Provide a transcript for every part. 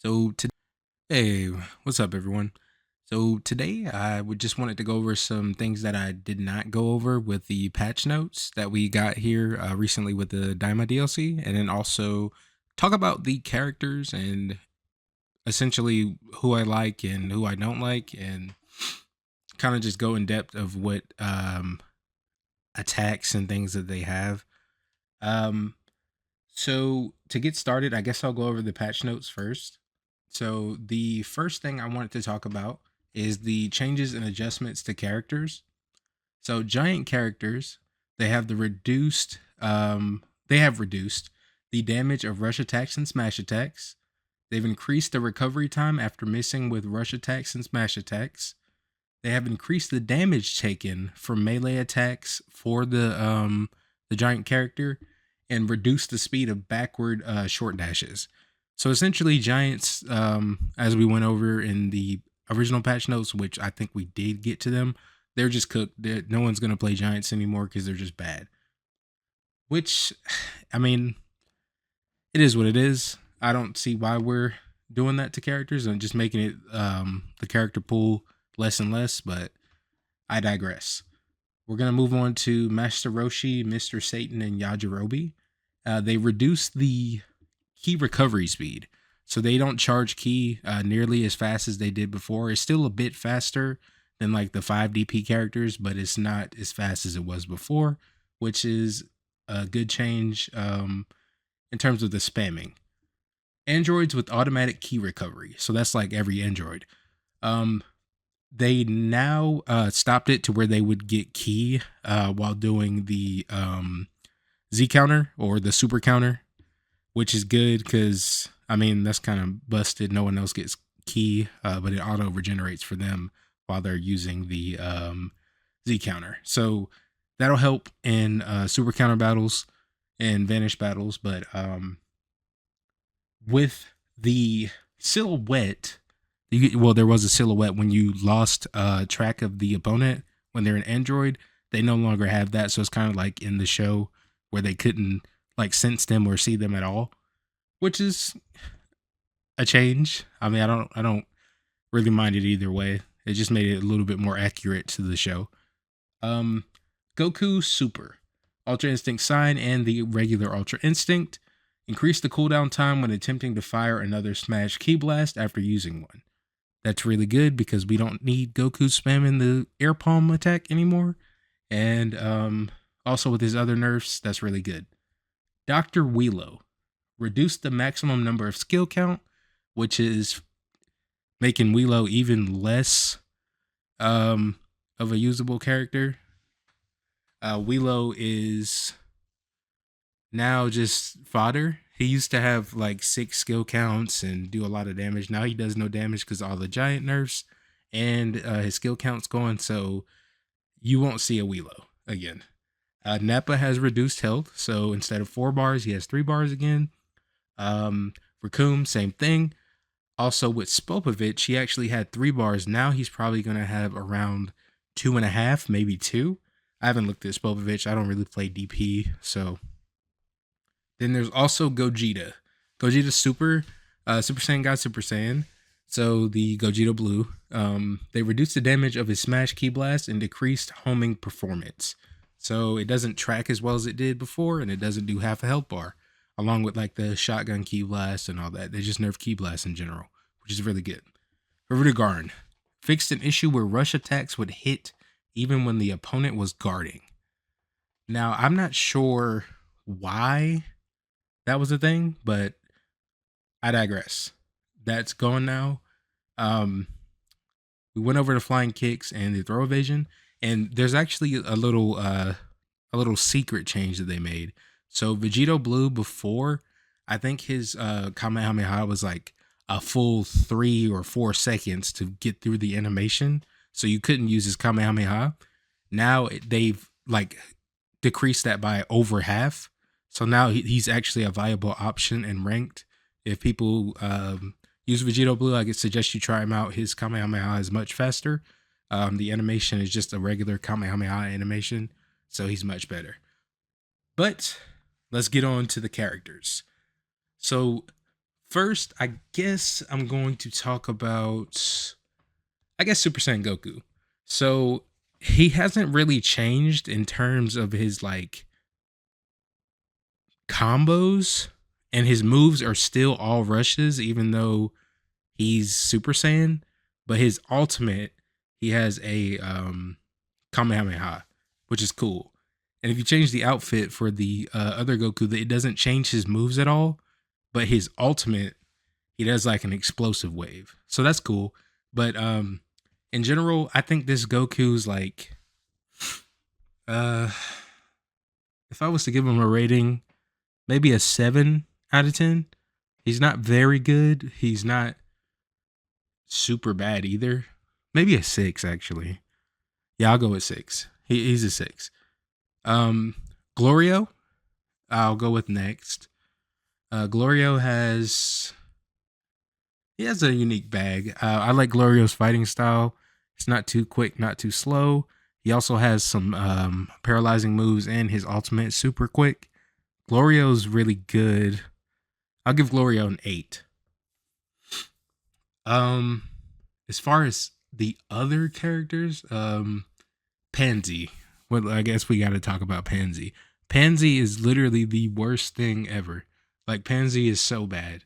So today, hey, what's up, everyone? So today, I would just wanted to go over some things that I did not go over with the patch notes that we got here recently with the Daima DLC, and then also talk about the characters and essentially who I like and who I don't like, and kind of just go in depth of what attacks and things that they have. Um, so to get started, I guess I'll go over the patch notes first. So the first thing I wanted to talk about is the changes and adjustments to characters. So giant characters, they have reduced the damage of rush attacks and smash attacks. They've increased the recovery time after missing with rush attacks and smash attacks. They have increased the damage taken from melee attacks for the giant character and reduced the speed of backward short dashes. So essentially, giants, as we went over in the original patch notes, which I think we did get to them, they're just cooked. No one's going to play giants anymore because they're just bad. Which, I mean, it is what it is. I don't see why we're doing that to characters and just making it the character pool less and less, but I digress. We're going to move on to Master Roshi, Mr. Satan, and Yajirobe. They reduce the key recovery speed. So they don't charge key nearly as fast as they did before. It's still a bit faster than like the 5 DP characters, but it's not as fast as it was before, which is a good change in terms of the spamming. Androids with automatic key recovery. So that's like every Android. Um, they now stopped it to where they would get key while doing the Z counter or the super counter, which is good because I mean that's kind of busted. No one else gets key, but it auto regenerates for them while they're using the Z counter. So that'll help in super counter battles and vanish battles. But with the silhouette, there was a silhouette when you lost track of the opponent when they're an android. They no longer have that, so it's kind of like in the show where they couldn't like sense them or see them at all, which is a change. I mean, I don't really mind it either way. It just made it a little bit more accurate to the show. Um, Goku Super, Ultra Instinct Sign, and the regular Ultra Instinct increase the cooldown time when attempting to fire another Smash Key Blast after using one. That's really good because we don't need Goku spamming the air palm attack anymore. And also with his other nerfs, that's really good. Dr. Wheelo, reduce the maximum number of skill count, which is making Wheelo even less of a usable character. Wheelo is now just fodder. He used to have like 6 skill counts and do a lot of damage. Now he does no damage because all the giant nerfs and his skill count's going. So you won't see a Wheelo again. Nappa has reduced health. So instead of 4 bars, he has 3 bars again. Raccoon, same thing. Also with Spopovich, he actually had 3 bars. Now he's probably going to have around 2.5, maybe 2. I haven't looked at Spopovich. I don't really play DP. So then there's also Gogeta. Gogeta Super, Super Saiyan God Super Saiyan. So the Gogeta Blue, they reduced the damage of his Smash Key Blast and decreased homing performance. So it doesn't track as well as it did before, and it doesn't do half a health bar, along with like the shotgun Key Blast and all that. They just nerfed Key Blast in general, which is really good. Vertigarn fixed an issue where rush attacks would hit even when the opponent was guarding. Now, I'm not sure why that was a thing, but I digress. That's gone now. Um, we went over the flying kicks and the throw evasion, and there's actually a little secret change that they made. So Vegeta Blue before, I think his Kamehameha was like a full 3 or 4 seconds to get through the animation, so you couldn't use his Kamehameha. Now they've like decreased that by over half. So now he's actually a viable option in ranked. If people use Vegeta Blue, I could suggest you try him out. His Kamehameha is much faster. The animation is just a regular Kamehameha animation, so he's much better. But let's get on to the characters. So First, I guess I'm going to talk about, I guess, Super Saiyan Goku. So he hasn't really changed in terms of his like combos, and his moves are still all rushes, even though he's Super Saiyan. But his ultimate, he has a Kamehameha, which is cool. And if you change the outfit for the other Goku, it doesn't change his moves at all. But his ultimate, he does like an explosive wave, so that's cool. But in general, I think this Goku's like, uh, if I was to give him a rating, maybe a 7 out of 10. He's not very good. He's not super bad either. Maybe a 6 actually. Yeah, I'll go with 6. He's a 6. Um, Glorio, I'll go with next. Glorio he has a unique bag. I like Glorio's fighting style. It's not too quick, not too slow. He also has some paralyzing moves, and his ultimate is super quick. Glorio's really good. I'll give Glorio an 8. Um, as far as the other characters, Pansy. Well, I guess we got to talk about Pansy. Pansy is literally the worst thing ever. Like, Pansy is so bad.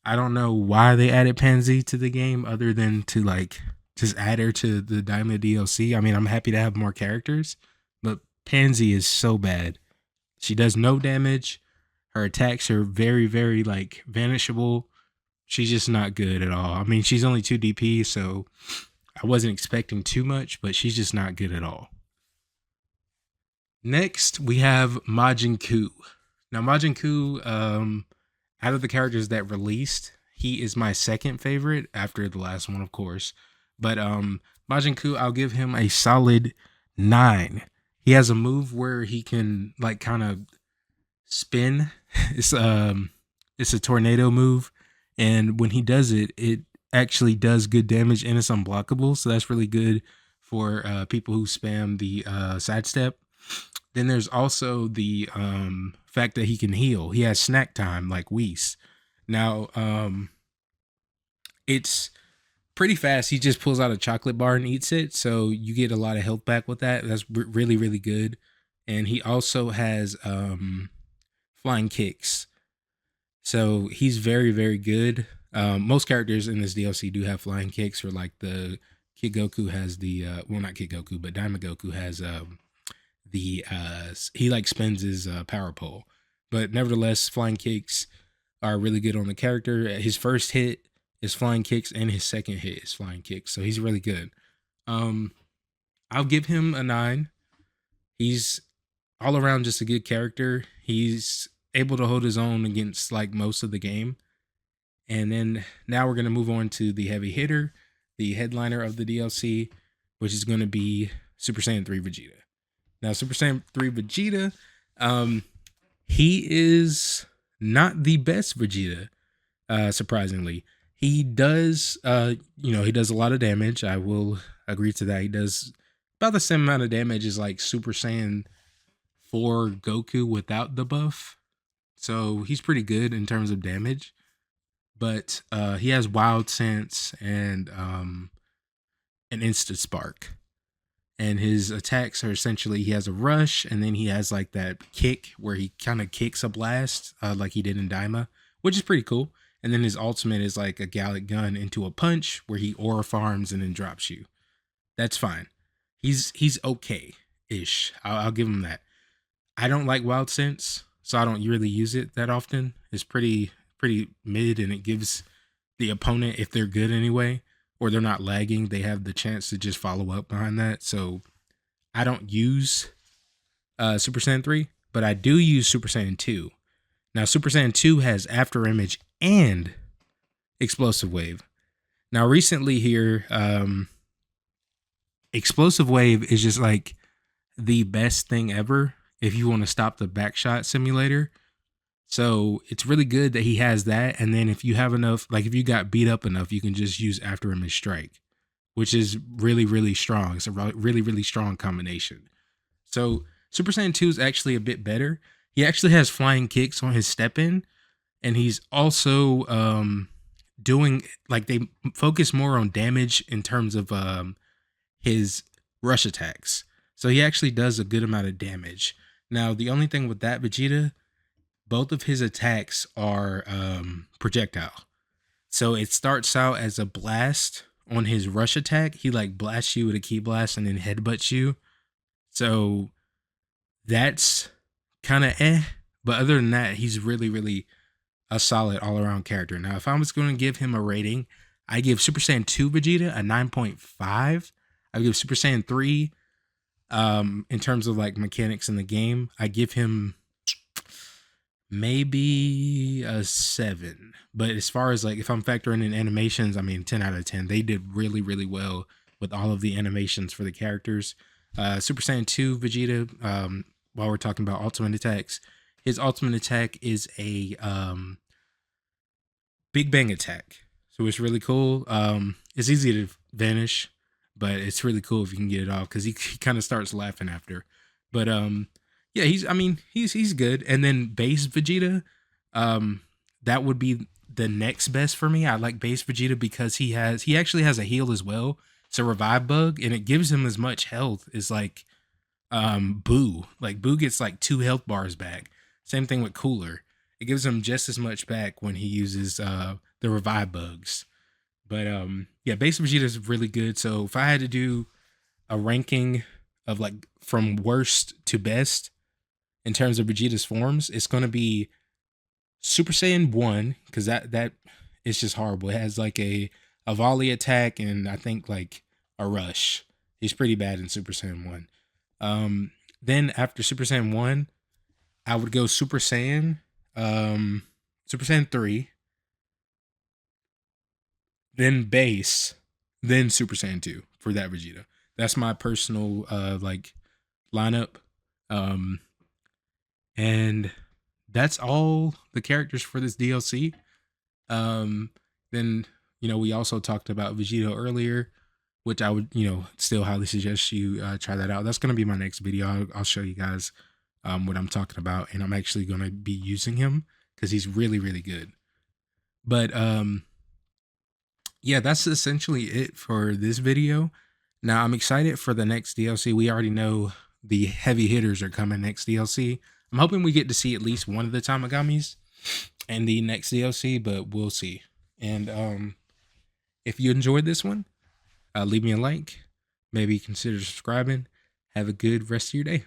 I don't know why they added Pansy to the game other than to like just add her to the Diamond DLC. I mean, I'm happy to have more characters, but Pansy is so bad. She does no damage. Her attacks are very, very like vanishable. She's just not good at all. I mean, she's only 2 DP, so I wasn't expecting too much, but she's just not good at all. Next, we have Majin Kuu. Now, Majin Kuu, out of the characters that released, he is my second favorite after the last one, of course. But Majin Kuu, I'll give him a solid 9. He has a move where he can like kind of spin. It's a tornado move, and when he does it, it actually does good damage and it's unblockable. So that's really good for people who spam the sidestep. Then there's also the fact that he can heal. He has snack time like Whis. Now, it's pretty fast. He just pulls out a chocolate bar and eats it, so you get a lot of health back with that. That's really, really good. And he also has flying kicks. So he's very, very good. Most characters in this DLC do have flying kicks, or like the Kid Goku has the well, not Kid Goku, but Diamond Goku has he like spends his power pole. But nevertheless, flying kicks are really good on the character. His first hit is flying kicks, and his second hit is flying kicks, so he's really good. I'll give him a 9. He's all around just a good character. He's able to hold his own against like most of the game. And then now we're gonna move on to the heavy hitter, the headliner of the DLC, which is gonna be Super Saiyan 3 Vegeta. Now, Super Saiyan 3 Vegeta, he is not the best Vegeta, surprisingly. He does, he does a lot of damage. I will agree to that. He does about the same amount of damage as like Super Saiyan 4 Goku without the buff. So he's pretty good in terms of damage. But he has Wild Sense and an Instant Spark. And his attacks are essentially, he has a rush, and then he has like that kick where he kind of kicks a blast like he did in Daima, which is pretty cool. And then his ultimate is like a Gallic gun into a punch where he aura farms and then drops you. That's fine. He's okay-ish. I'll give him that. I don't like Wild Sense, so I don't really use it that often. It's pretty mid, and it gives the opponent, if they're good anyway, or they're not lagging, they have the chance to just follow up behind that. So I don't use Super Saiyan 3, but I do use Super Saiyan 2. Now, Super Saiyan 2 has After Image and Explosive Wave. Now, recently here, Explosive Wave is just like the best thing ever if you want to stop the backshot simulator. So it's really good that he has that. And then if you have enough, like if you got beat up enough, you can just use After Image Strike, which is really, really strong. It's a really, really strong combination. So Super Saiyan 2 is actually a bit better. He actually has flying kicks on his step in. and he's also doing like they focus more on damage in terms of his rush attacks. So he actually does a good amount of damage. Now, the only thing with that Vegeta, both of his attacks are projectile. So it starts out as a blast on his rush attack. He like blasts you with a key blast and then headbutts you. So that's kind of But other than that, he's really, really a solid all around character. Now, if I was going to give him a rating, I give Super Saiyan 2 Vegeta a 9.5. I give Super Saiyan 3, in terms of like mechanics in the game, I give him maybe a 7. But as far as like if I'm factoring in animations, I mean 10 out of 10. They did really, really well with all of the animations for the characters. Super Saiyan 2 Vegeta, while we're talking about ultimate attacks, his ultimate attack is a Big Bang attack. So it's really cool. It's easy to vanish, but it's really cool if you can get it off because he kind of starts laughing after. But yeah, he's good. And then base Vegeta, that would be the next best for me. I like base Vegeta because he actually has a heal as well. It's a revive bug, and it gives him as much health as like Boo. Like Boo gets like 2 health bars back. Same thing with Cooler. It gives him just as much back when he uses the revive bugs. But yeah, base Vegeta is really good. So if I had to do a ranking of like from worst to best in terms of Vegeta's forms, it's gonna be Super Saiyan 1, because that is just horrible. It has like a volley attack and I think like a rush. He's pretty bad in Super Saiyan 1. Then after Super Saiyan 1, I would go um, Super Saiyan 3, then base, then Super Saiyan 2 for that Vegeta. That's my personal like lineup. Um, and that's all the characters for this DLC. Um, then we also talked about Vegeta earlier, which I would still highly suggest you try that out. That's gonna be my next video. I'll show you guys what I'm talking about, and I'm actually gonna be using him because he's really, really good. But yeah, that's essentially it for this video. Now I'm excited for the next DLC. We already know the heavy hitters are coming next DLC. I'm hoping we get to see at least one of the Tamagamis in the next DLC, but we'll see. And if you enjoyed this one, leave me a like. Maybe consider subscribing. Have a good rest of your day.